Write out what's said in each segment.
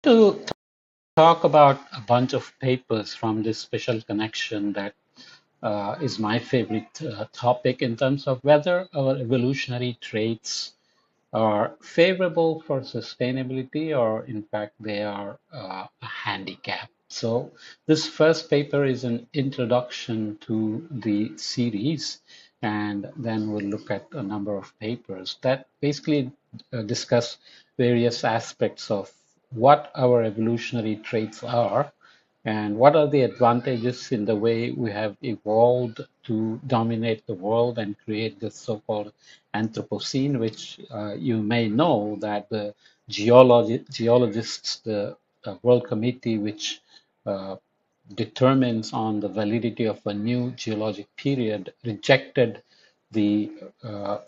To talk about a bunch of papers from this special connection that is my favorite topic in terms of whether our evolutionary traits are favorable for sustainability or in fact they are a handicap. So this first paper is an introduction to the series, and then we'll look at a number of papers that basically discuss various aspects of what our evolutionary traits are and what are the advantages in the way we have evolved to dominate the world and create this so-called Anthropocene, which you may know that the geologists, the World Committee, which uh, determines on the validity of a new geologic period, rejected the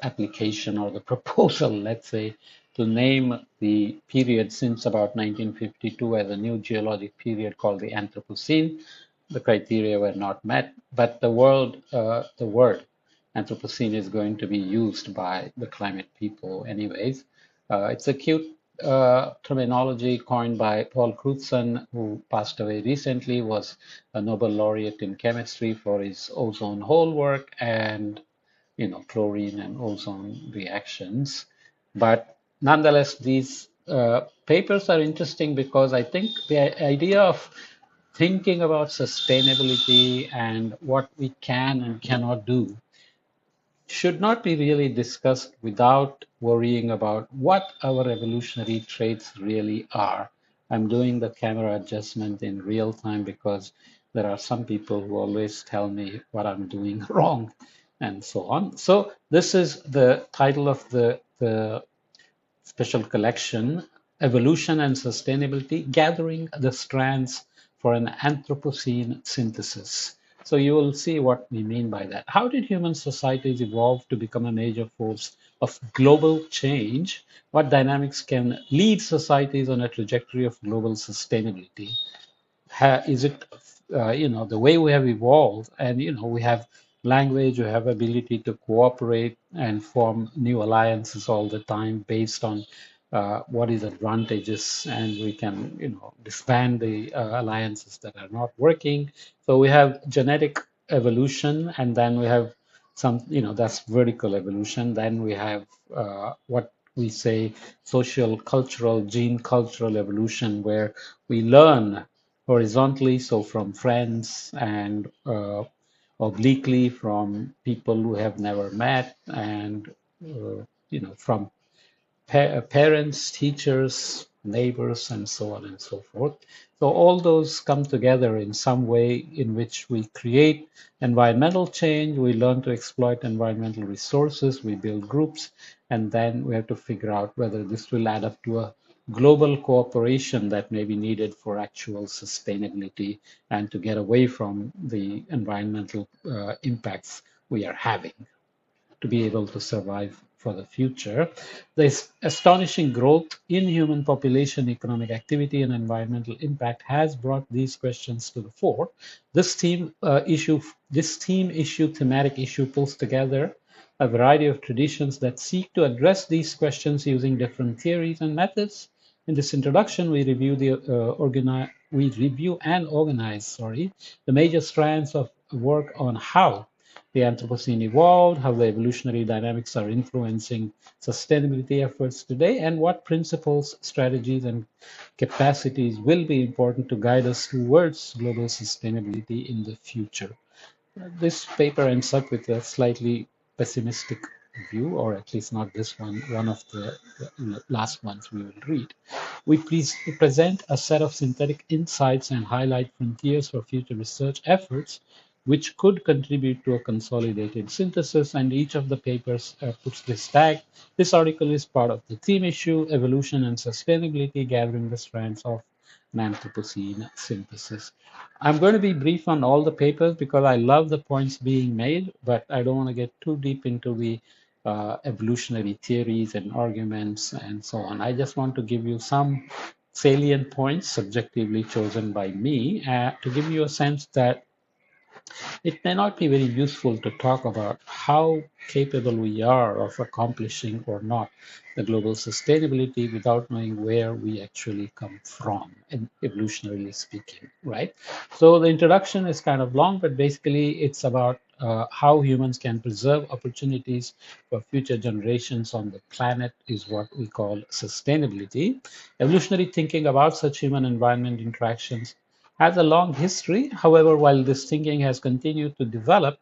application or the proposal, let's say, to name the period since about 1952 as a new geologic period called the Anthropocene. The criteria were not met, but the word Anthropocene is going to be used by the climate people anyways. It's a cute terminology coined by Paul Crutzen, who passed away recently, was a Nobel laureate in chemistry for his ozone hole work and chlorine and ozone reactions. But nonetheless, these papers are interesting because I think the idea of thinking about sustainability and what we can and cannot do should not be really discussed without worrying about what our evolutionary traits really are. I'm doing the camera adjustment in real time because there are some people who always tell me what I'm doing wrong and so on. So this is the title of the special collection, Evolution and Sustainability, Gathering the Strands for an Anthropocene Synthesis. So you will see what we mean by that. How did human societies evolve to become a major force of global change? What dynamics can lead societies on a trajectory of global sustainability? Is it the way we have evolved, and we have language, we have ability to cooperate and form new alliances all the time based on what is advantageous, and we can disband the alliances that are not working. So we have genetic evolution, and then we have some, that's vertical evolution. Then we have what we say social cultural gene cultural evolution, where we learn horizontally, so from friends, and obliquely from people who have never met, and from parents, teachers, neighbors, and so on and so forth. So all those come together in some way in which we create environmental change, we learn to exploit environmental resources, we build groups, and then we have to figure out whether this will add up to a global cooperation that may be needed for actual sustainability and to get away from the environmental impacts we are having to be able to survive for the future. The astonishing growth in human population, economic activity, and environmental impact has brought these questions to the fore. This thematic issue pulls together a variety of traditions that seek to address these questions using different theories and methods. In this introduction, we review and organize, the major strands of work on how the Anthropocene evolved, how the evolutionary dynamics are influencing sustainability efforts today, and what principles, strategies, and capacities will be important to guide us towards global sustainability in the future. This paper ends up with a slightly pessimistic view, or at least not this one of the last ones we will read. We present a set of synthetic insights and highlight frontiers for future research efforts which could contribute to a consolidated synthesis, and each of the papers puts this tag. This article is part of the theme issue, Evolution and Sustainability, Gathering the Strands of an Anthropocene Synthesis. I'm going to be brief on all the papers because I love the points being made, but I don't want to get too deep into the evolutionary theories and arguments and so on. I just want to give you some salient points subjectively chosen by me to give you a sense that It may not be very useful to talk about how capable we are of accomplishing or not the global sustainability without knowing where we actually come from, and evolutionarily speaking, right? So the introduction is kind of long, but basically it's about how humans can preserve opportunities for future generations on the planet is what we call sustainability. Evolutionary thinking about such human environment interactions has a long history. However, while this thinking has continued to develop,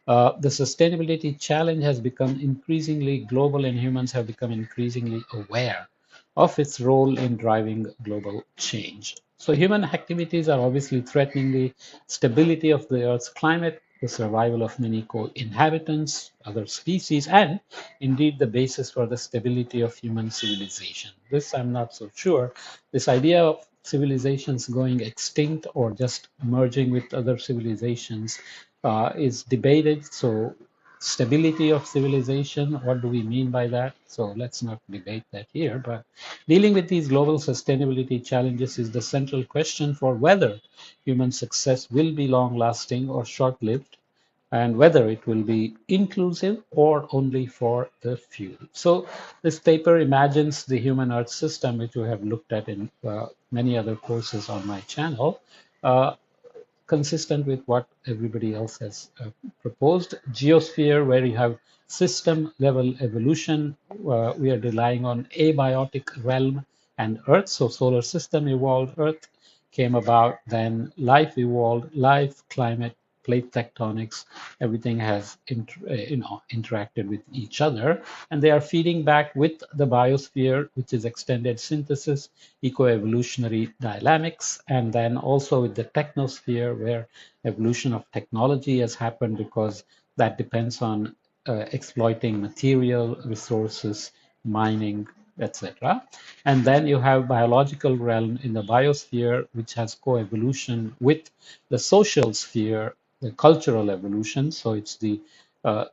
the sustainability challenge has become increasingly global, and humans have become increasingly aware of its role in driving global change. So, human activities are obviously threatening the stability of the Earth's climate, the survival of many co-inhabitants, other species, and indeed the basis for the stability of human civilization. This I'm not so sure. This idea of civilizations going extinct or just merging with other civilizations is debated. So, stability of civilization, what do we mean by that? So, let's not debate that here. But dealing with these global sustainability challenges is the central question for whether human success will be long lasting or short lived, and whether it will be inclusive or only for the few. So, this paper imagines the human Earth system, which we have looked at in many other courses on my channel, uh, consistent with what everybody else has proposed. Geosphere, where you have system level evolution, we are relying on abiotic realm and Earth. So solar system evolved, Earth came about, then life evolved, life, climate, plate tectonics, everything has interacted with each other, and they are feeding back with the biosphere, which is extended synthesis, eco-evolutionary dynamics, and then also with the technosphere, where evolution of technology has happened because that depends on exploiting material resources, mining, etc. And then you have biological realm in the biosphere, which has co-evolution with the social sphere, the cultural evolution. So it's the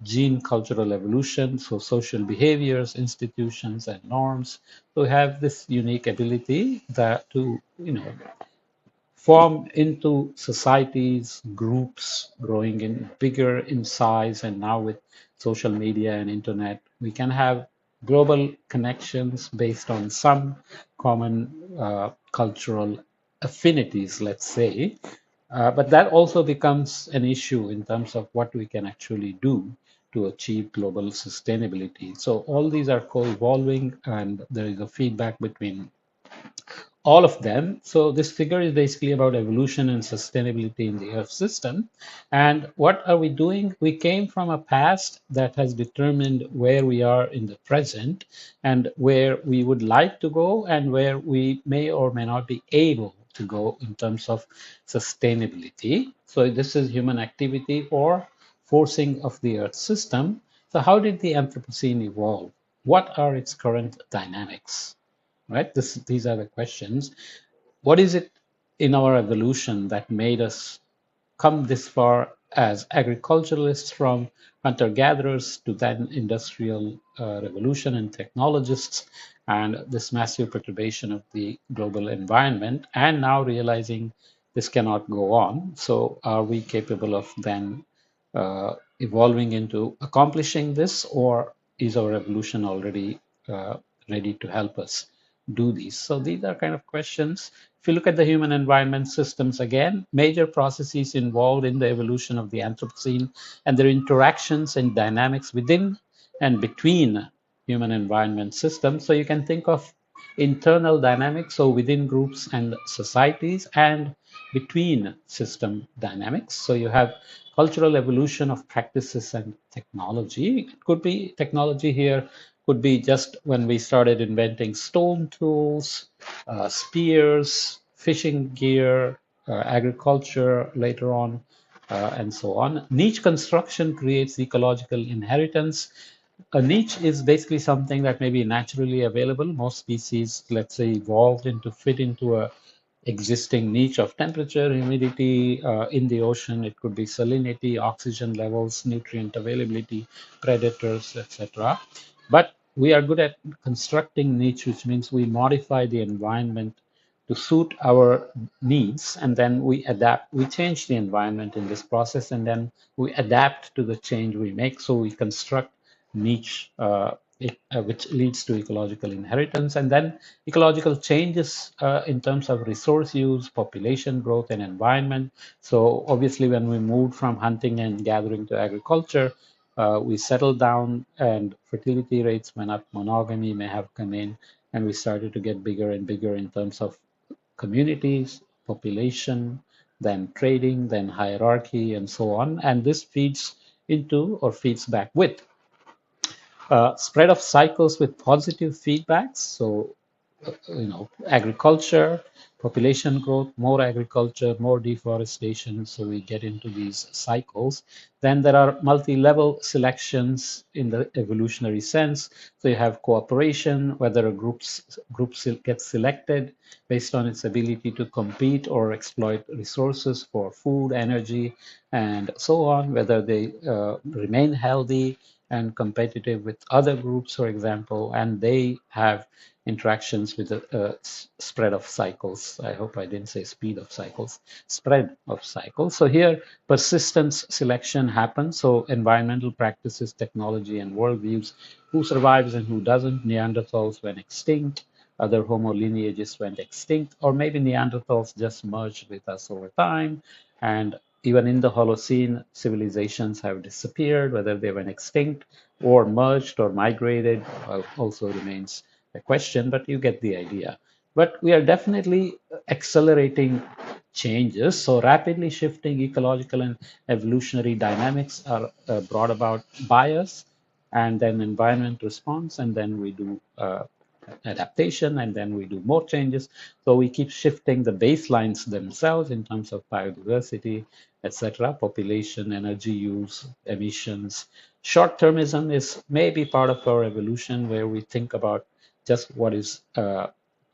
gene cultural evolution, so social behaviors, institutions, and norms. So we have this unique ability that to form into societies, groups growing in bigger in size, and now with social media and internet, we can have global connections based on some common cultural affinities, let's say. But that also becomes an issue in terms of what we can actually do to achieve global sustainability. So all these are co-evolving, and there is a feedback between all of them. So this figure is basically about evolution and sustainability in the Earth system. And what are we doing? We came from a past that has determined where we are in the present and where we would like to go and where we may or may not be able to go in terms of sustainability. So this is human activity or forcing of the Earth system. So how did the Anthropocene evolve? What are its current dynamics? Right? These are the questions. What is it in our evolution that made us come this far as agriculturalists from hunter-gatherers to then industrial revolution and technologists, and this massive perturbation of the global environment, and now realizing this cannot go on. So are we capable of then evolving into accomplishing this, or is our evolution already ready to help us do these? So these are kind of questions. If you look at the human environment systems again, major processes involved in the evolution of the Anthropocene and their interactions and dynamics within and between human environment systems. So you can think of internal dynamics, so within groups and societies, and between system dynamics. So you have cultural evolution of practices and technology. It could be technology here, could be just when we started inventing stone tools, spears, fishing gear, agriculture later on, and so on. Niche construction creates ecological inheritance. A niche is basically something that may be naturally available. Most species, let's say, evolved into fit into a existing niche of temperature, humidity in the ocean. It could be salinity, oxygen levels, nutrient availability, predators, etc. But we are good at constructing niche, which means we modify the environment to suit our needs, and then we adapt. We change the environment in this process, and then we adapt to the change we make. So we construct niche, which leads to ecological inheritance, and then ecological changes in terms of resource use, population growth, and environment. So obviously, when we moved from hunting and gathering to agriculture, we settled down and fertility rates went up, monogamy may have come in, and we started to get bigger and bigger in terms of communities, population, then trading, then hierarchy, and so on. And this feeds into or feeds back with spread of cycles with positive feedbacks. So agriculture, population growth, more agriculture, more deforestation. So we get into these cycles. Then there are multi-level selections in the evolutionary sense. So you have cooperation, whether a group gets selected based on its ability to compete or exploit resources for food, energy, and so on, whether they remain healthy and competitive with other groups, for example, and they have interactions with the spread of cycles. I hope I didn't say speed of cycles, spread of cycles. So here, persistence selection happens. So environmental practices, technology, and worldviews, who survives and who doesn't. Neanderthals went extinct, other Homo lineages went extinct, or maybe Neanderthals just merged with us over time. And even in the Holocene, civilizations have disappeared, whether they went extinct or merged or migrated also remains a question, but you get the idea. But we are definitely accelerating changes. So rapidly shifting ecological and evolutionary dynamics are brought about by us, and then environment response, and then we do adaptation, and then we do more changes. So we keep shifting the baselines themselves in terms of biodiversity, etc., population, energy use, emissions. Short-termism is maybe part of our evolution, where we think about just what is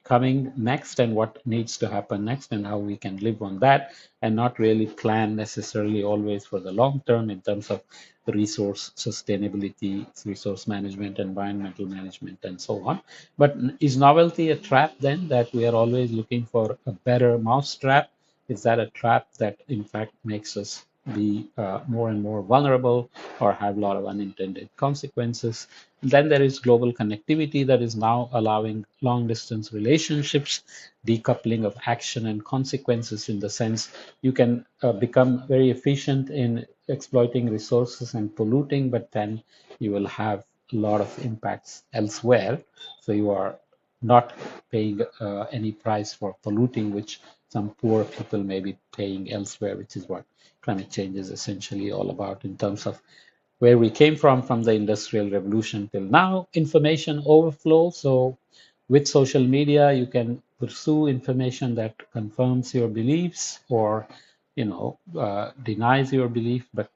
coming next and what needs to happen next and how we can live on that, and not really plan necessarily always for the long term in terms of resource sustainability, resource management, environmental management, and so on. But is novelty a trap then, that we are always looking for a better mousetrap? Is that a trap that in fact makes us be more and more vulnerable or have a lot of unintended consequences? Then there is global connectivity that is now allowing long distance relationships, decoupling of action and consequences, in the sense you can become very efficient in exploiting resources and polluting, but then you will have a lot of impacts elsewhere. So you are not paying any price for polluting, which some poor people may be paying elsewhere, which is what climate change is essentially all about in terms of where we came from the Industrial Revolution till now. Information overflow. So with social media, you can pursue information that confirms your beliefs or, denies your belief, but,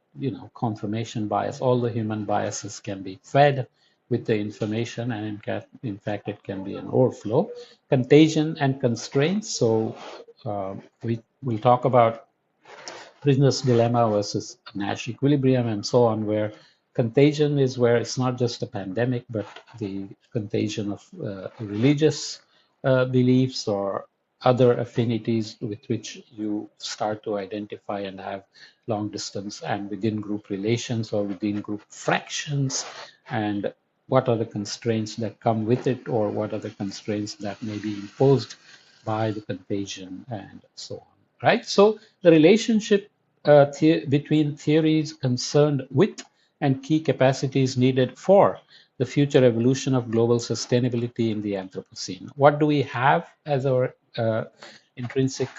confirmation bias, all the human biases can be fed with the information, and in fact, it can be an overflow. Contagion and constraints. So we will talk about prisoner's dilemma versus Nash equilibrium and so on, where contagion is where it's not just a pandemic, but the contagion of religious beliefs or other affinities with which you start to identify and have long distance and within group relations or within group fractions, and what are the constraints that come with it, or what are the constraints that may be imposed by the contagion, and so on, right? So the relationship between theories concerned with and key capacities needed for the future evolution of global sustainability in the Anthropocene. What do we have as our intrinsic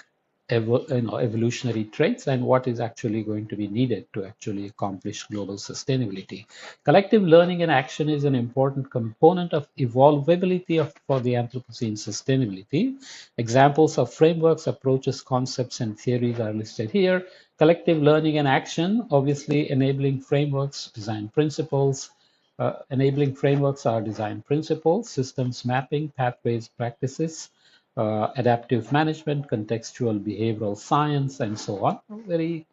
evolutionary traits, and what is actually going to be needed to actually accomplish global sustainability? Collective learning and action is an important component of evolvability for the Anthropocene sustainability. Examples of frameworks, approaches, concepts, and theories are listed here. Collective learning and action, obviously enabling frameworks, design principles. Enabling frameworks are design principles, systems mapping, pathways, practices, adaptive management, contextual behavioral science, and so on. Very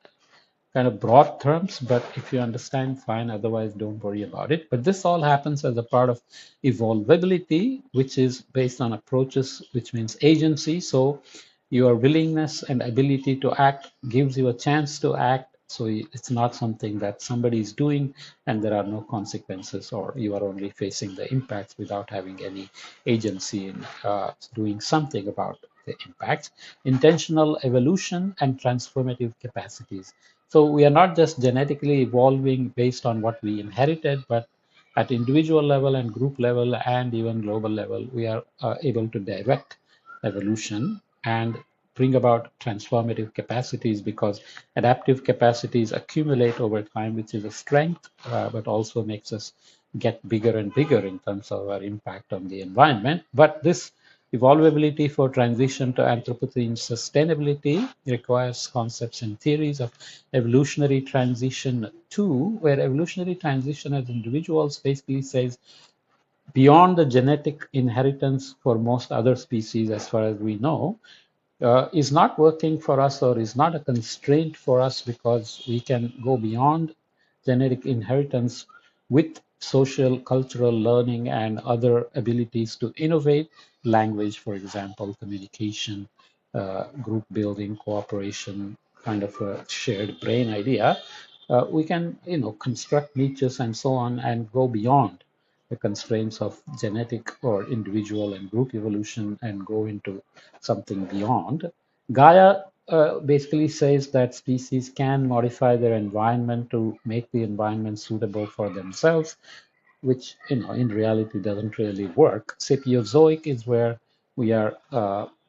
kind of broad terms, but if you understand, fine. Otherwise, don't worry about it. But this all happens as a part of evolvability, which is based on approaches, which means agency. So your willingness and ability to act gives you a chance to act. So it's not something that somebody is doing and there are no consequences, or you are only facing the impacts without having any agency in doing something about the impacts. Intentional evolution and transformative capacities. So we are not just genetically evolving based on what we inherited, but at individual level and group level and even global level, we are able to direct evolution and bring about transformative capacities, because adaptive capacities accumulate over time, which is a strength, but also makes us get bigger and bigger in terms of our impact on the environment. But this evolvability for transition to Anthropocene sustainability requires concepts and theories of evolutionary transition too, where evolutionary transition as individuals basically says beyond the genetic inheritance for most other species, as far as we know, is not working for us or is not a constraint for us, because we can go beyond genetic inheritance with social, cultural learning and other abilities to innovate. Language, for example, communication, group building, cooperation, kind of a shared brain idea. We can, construct niches and so on and go beyond the constraints of genetic or individual and group evolution and go into something beyond. Gaia basically says that species can modify their environment to make the environment suitable for themselves, which in reality doesn't really work. Sapiozoic is where we are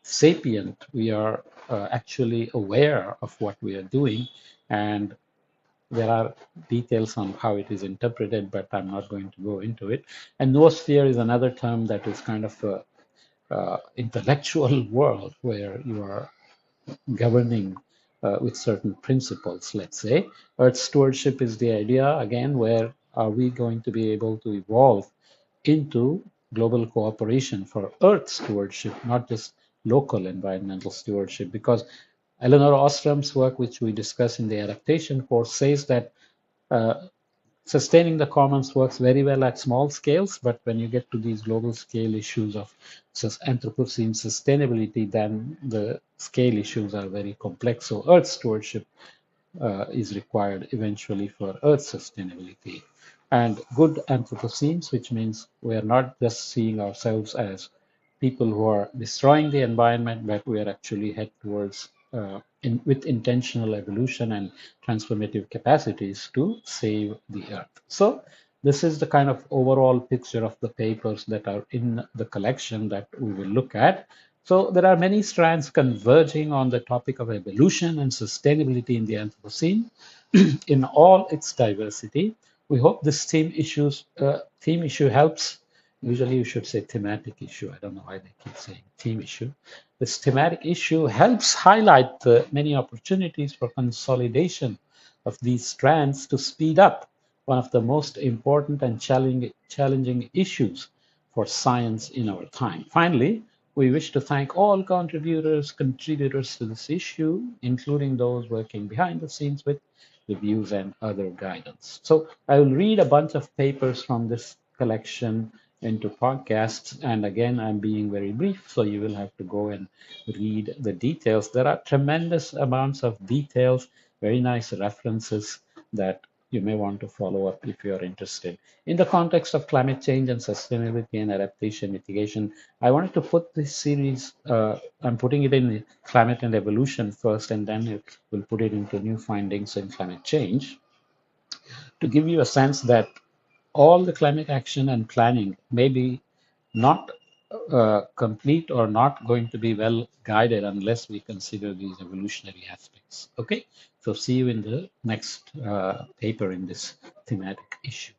sapient, we are actually aware of what we are doing, and there are details on how it is interpreted, but I'm not going to go into it. And noosphere is another term that is kind of a intellectual world where you are governing with certain principles, let's say. Earth stewardship is the idea, again, where are we going to be able to evolve into global cooperation for Earth stewardship, not just local environmental stewardship, because Eleanor Ostrom's work, which we discuss in the adaptation course, says that uh, sustaining the commons works very well at small scales, but when you get to these global scale issues of Anthropocene sustainability, then the scale issues are very complex. So Earth stewardship is required eventually for Earth sustainability. And good Anthropocenes, which means we are not just seeing ourselves as people who are destroying the environment, but we are actually head towards with intentional evolution and transformative capacities to save the earth. So this is the kind of overall picture of the papers that are in the collection that we will look at. So there are many strands converging on the topic of evolution and sustainability in the Anthropocene in all its diversity. We hope this theme issue helps. Usually you should say thematic issue. I don't know why they keep saying theme issue. This thematic issue helps highlight the many opportunities for consolidation of these strands to speed up one of the most important and challenging issues for science in our time. Finally, we wish to thank all contributors to this issue, including those working behind the scenes with reviews and other guidance. So I will read a bunch of papers from this collection into podcasts. And again, I'm being very brief, so you will have to go and read the details. There are tremendous amounts of details, very nice references that you may want to follow up if you're interested. In the context of climate change and sustainability and adaptation mitigation, I wanted to put this series, I'm putting it in climate and evolution first, and then we'll put it into new findings in climate change, to give you a sense that all the climate action and planning may be not complete or not going to be well guided unless we consider these evolutionary aspects. Okay, so see you in the next paper in this thematic issue.